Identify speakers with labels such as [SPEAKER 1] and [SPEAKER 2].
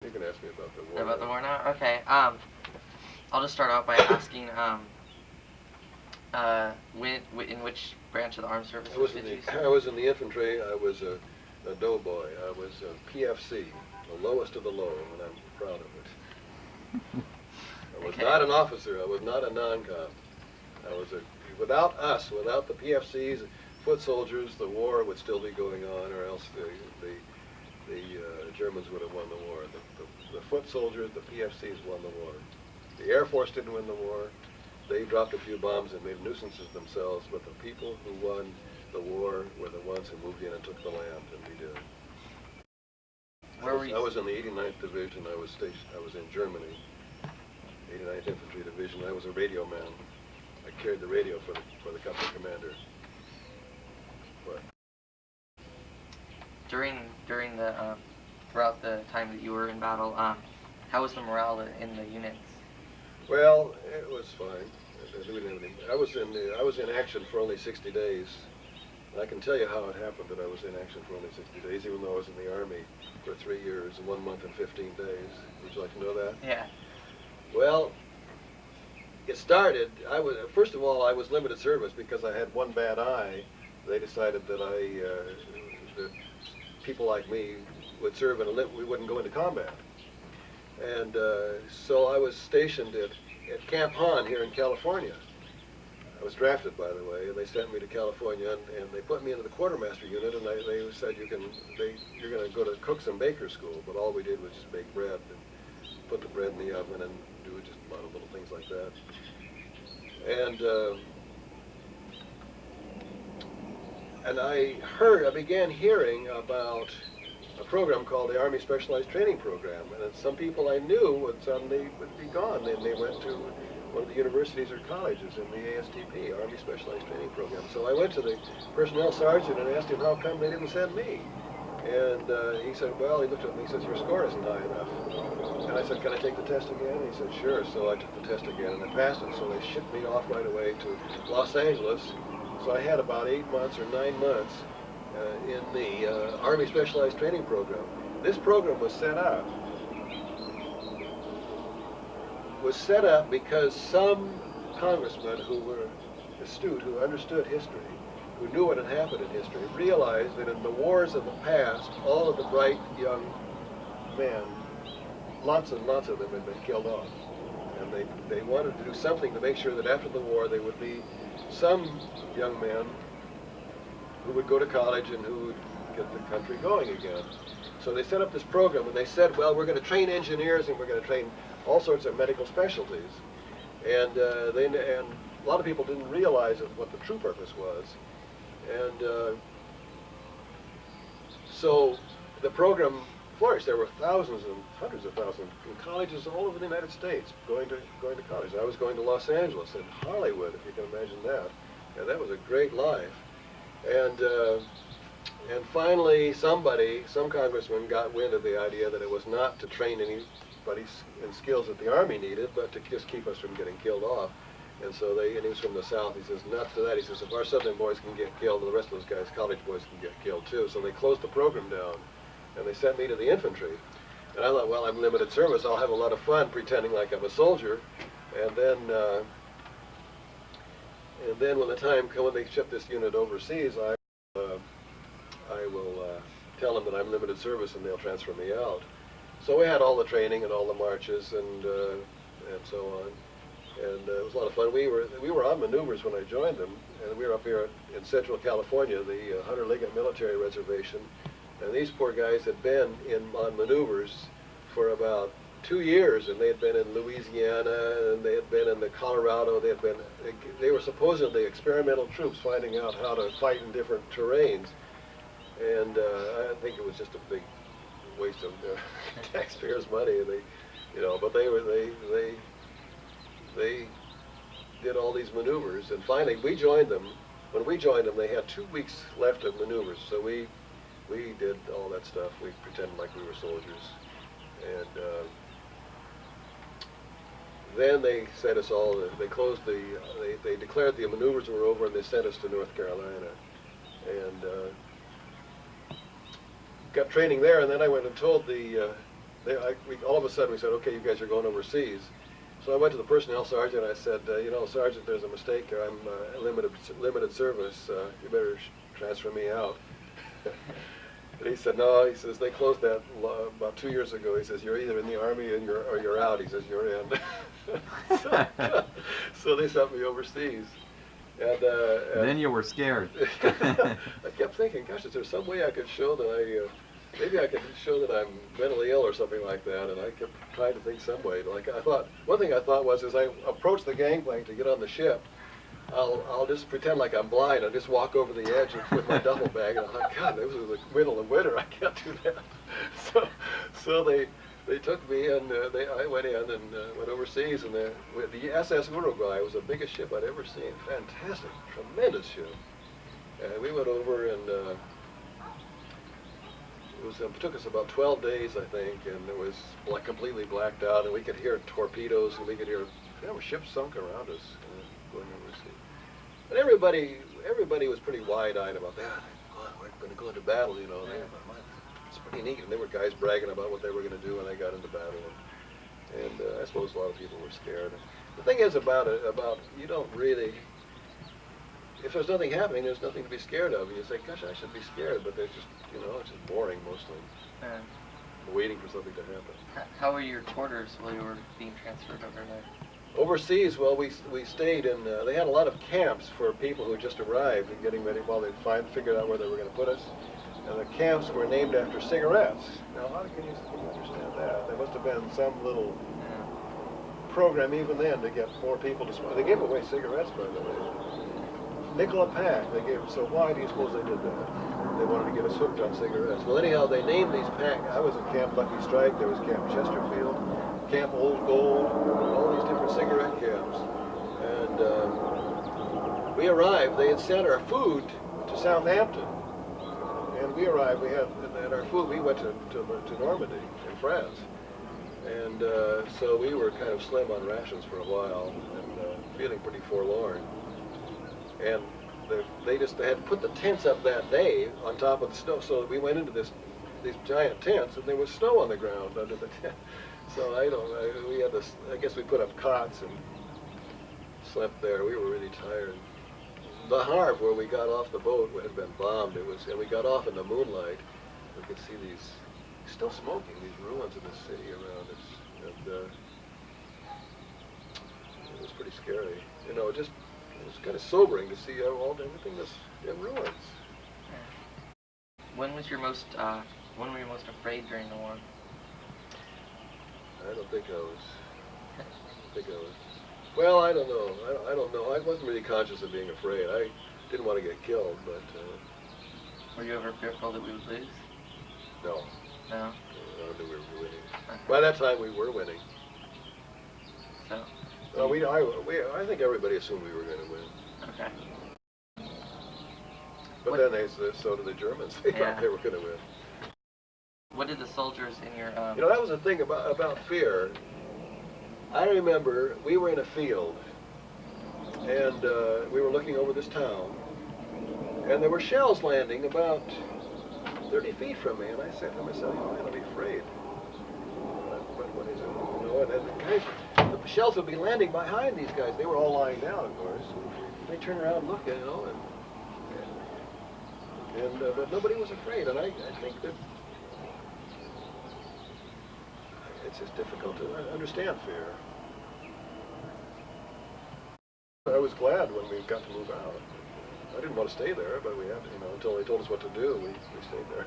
[SPEAKER 1] You can ask me about the war.
[SPEAKER 2] About the war now? Okay. I'll just start out by asking, in which branch of the armed services did you serve?
[SPEAKER 1] I was in the infantry. I was a doughboy. I was a PFC, the lowest of the low, and I'm proud of it. I was not an officer. I was not a non-com. Without us, without the PFCs, foot soldiers, the war would still be going on, or else the Germans would have won the war. The foot soldiers, the PFCs won the war. The Air Force didn't win the war. They dropped a few bombs and made nuisances themselves, but the people who won the war were the ones who moved in and took the land, and we did. I was in the 89th Division. I was in Germany, 89th Infantry Division. I was a radio man. I carried the radio for the company commander. What?
[SPEAKER 2] Throughout the time that you were in battle, how was the morale in the units?
[SPEAKER 1] Well, it was fine. I was in action for only 60 days. And I can tell you how it happened that I was in action for only 60 days, even though I was in the Army for 3 years, 1 month and 15 days. Would you like to know that?
[SPEAKER 2] Yeah.
[SPEAKER 1] Well, it started, first of all, I was limited service because I had one bad eye. They decided that that people like me would serve and we wouldn't go into combat. And so I was stationed at Camp Hahn here in California. I was drafted, by the way, and they sent me to California, and they put me into the quartermaster unit, and they said you're going to go to cooks and bakers school, but all we did was just bake bread and put the bread in the oven and do just a lot of little things like that. And I began hearing about a program called the Army Specialized Training Program, and some people I knew would suddenly be gone. They went to one of the universities or colleges in the ASTP, Army Specialized Training Program. So I went to the personnel sergeant and asked him how come they didn't send me. And he said, well, he looked at me and he says, your score isn't high enough. And I said, can I take the test again? And he said, sure. So I took the test again and I passed it. So they shipped me off right away to Los Angeles. So I had about 8 months or 9 months in the Army Specialized Training Program. This program was set up because some congressmen who were astute, who understood history, who knew what had happened in history, realized that in the wars of the past, all of the bright young men, lots and lots of them had been killed off. And they wanted to do something to make sure that after the war there would be some young men who would go to college and who would get the country going again. So they set up this program and they said, well, we're going to train engineers and we're going to train all sorts of medical specialties. And a lot of people didn't realize what the true purpose was. And so the program flourished. There were thousands and hundreds of thousands in colleges all over the United States going to college. I was going to Los Angeles and Hollywood, if you can imagine that. And that was a great life. And finally, some congressman got wind of the idea that it was not to train anybody in skills that the Army needed, but to just keep us from getting killed off. And so and he was from the South. He says, nuts to that. He says, if our Southern boys can get killed, the rest of those guys, college boys, can get killed too. So they closed the program down, and they sent me to the infantry. And I thought, well, I'm limited service. I'll have a lot of fun pretending like I'm a soldier. And then when the time comes, when they ship this unit overseas, I will tell them that I'm limited service, and they'll transfer me out. So we had all the training and all the marches and so on. And it was a lot of fun. We were on maneuvers when I joined them, and we were up here in Central California, the Hunter Liggett Military Reservation. And these poor guys had been on maneuvers for about 2 years, and they had been in Louisiana, and they had been in the Colorado. They were supposedly experimental troops finding out how to fight in different terrains. And I think it was just a big waste of taxpayers' money. But they did all these maneuvers, and finally we joined them. When we joined them, they had 2 weeks left of maneuvers, so we did all that stuff. We pretended like we were soldiers, and then they sent us all. They declared the maneuvers were over, and they sent us to North Carolina, and got training there. And then I went and told the all of a sudden we said, okay, you guys are going overseas. So I went to the personnel sergeant and I said, you know, Sergeant, there's a mistake here. I'm limited service. You better transfer me out. And he said, no. He says they closed that about 2 years ago. He says you're either in the Army and you're out. He says you're in. So they sent me overseas. And
[SPEAKER 3] then you were scared.
[SPEAKER 1] I kept thinking, gosh, is there some way I could show that maybe I could show that I'm mentally ill or something like that? And I kept trying to think some way. Like I thought, one thing I thought was, as I approached the gangplank to get on the ship, I'll just pretend like I'm blind. I'll just walk over the edge with my duffel bag. And I thought, God, this is the middle of winter. I can't do that. So they took me and I went in and went overseas. And the SS Uruguay was the biggest ship I'd ever seen. Fantastic, tremendous ship. And we went over and it took us about 12 days, I think, and it was like completely blacked out, and we could hear torpedoes, and we could hear ships sunk around us going overseas. But everybody was pretty wide-eyed about that. We're going to go into battle, you know. It's pretty neat, and there were guys bragging about what they were going to do when they got into battle, and I suppose a lot of people were scared. The thing is about you don't really. If there's nothing happening, there's nothing to be scared of. And you say, gosh, I should be scared, but they're just, it's just boring mostly. Waiting for something to happen.
[SPEAKER 2] How were your quarters while you were being transferred over there?
[SPEAKER 1] Overseas, well, we stayed in, they had a lot of camps for people who had just arrived and getting ready while they figured out where they were going to put us. And the camps were named after cigarettes. Now, how can you understand that? There must have been some little program even then to get more people to smoke. They gave away cigarettes, by the way. Nickel a pack they gave. So why do you suppose they did that? They wanted to get us hooked on cigarettes. Well, anyhow, they named these packs. I was in Camp Lucky Strike. There was Camp Chesterfield, Camp Old Gold, all these different cigarette camps. And we arrived. They had sent our food to Southampton, and we arrived. We had our food. We went to Normandy in France, and so we were kind of slim on rations for a while and feeling pretty forlorn. And they had put the tents up that day on top of the snow, so we went into these giant tents, and there was snow on the ground under the tent. So we had this. I guess we put up cots and slept there. We were really tired. The Havre, where we got off the boat, had been bombed. And we got off in the moonlight. We could see these still smoking, these ruins of the city around us, and it was pretty scary. It was kind of sobering to see everything was in ruins.
[SPEAKER 2] When were you most afraid during the war?
[SPEAKER 1] I don't think I was. Well, I don't know. I don't know. I wasn't really conscious of being afraid. I didn't want to get killed, but.
[SPEAKER 2] Were you ever fearful that we would lose?
[SPEAKER 1] No.
[SPEAKER 2] No?
[SPEAKER 1] I don't think we were winning. Okay. By that time, we were winning.
[SPEAKER 2] So?
[SPEAKER 1] I think everybody assumed we were going to win.
[SPEAKER 2] Okay.
[SPEAKER 1] But then so did the Germans. They thought they were going to win.
[SPEAKER 2] What did the soldiers in your...
[SPEAKER 1] that was the thing about fear. I remember we were in a field, and we were looking over this town, and there were shells landing about 30 feet from me, and I said to myself, I ought to be afraid. What is it? And the guys... The shells would be landing behind these guys. They were all lying down, of course. They turned around and looked, but nobody was afraid. And I think that it's just difficult to understand fear. I was glad when we got to move out. I didn't want to stay there, but we had to, until they told us what to do, we stayed there.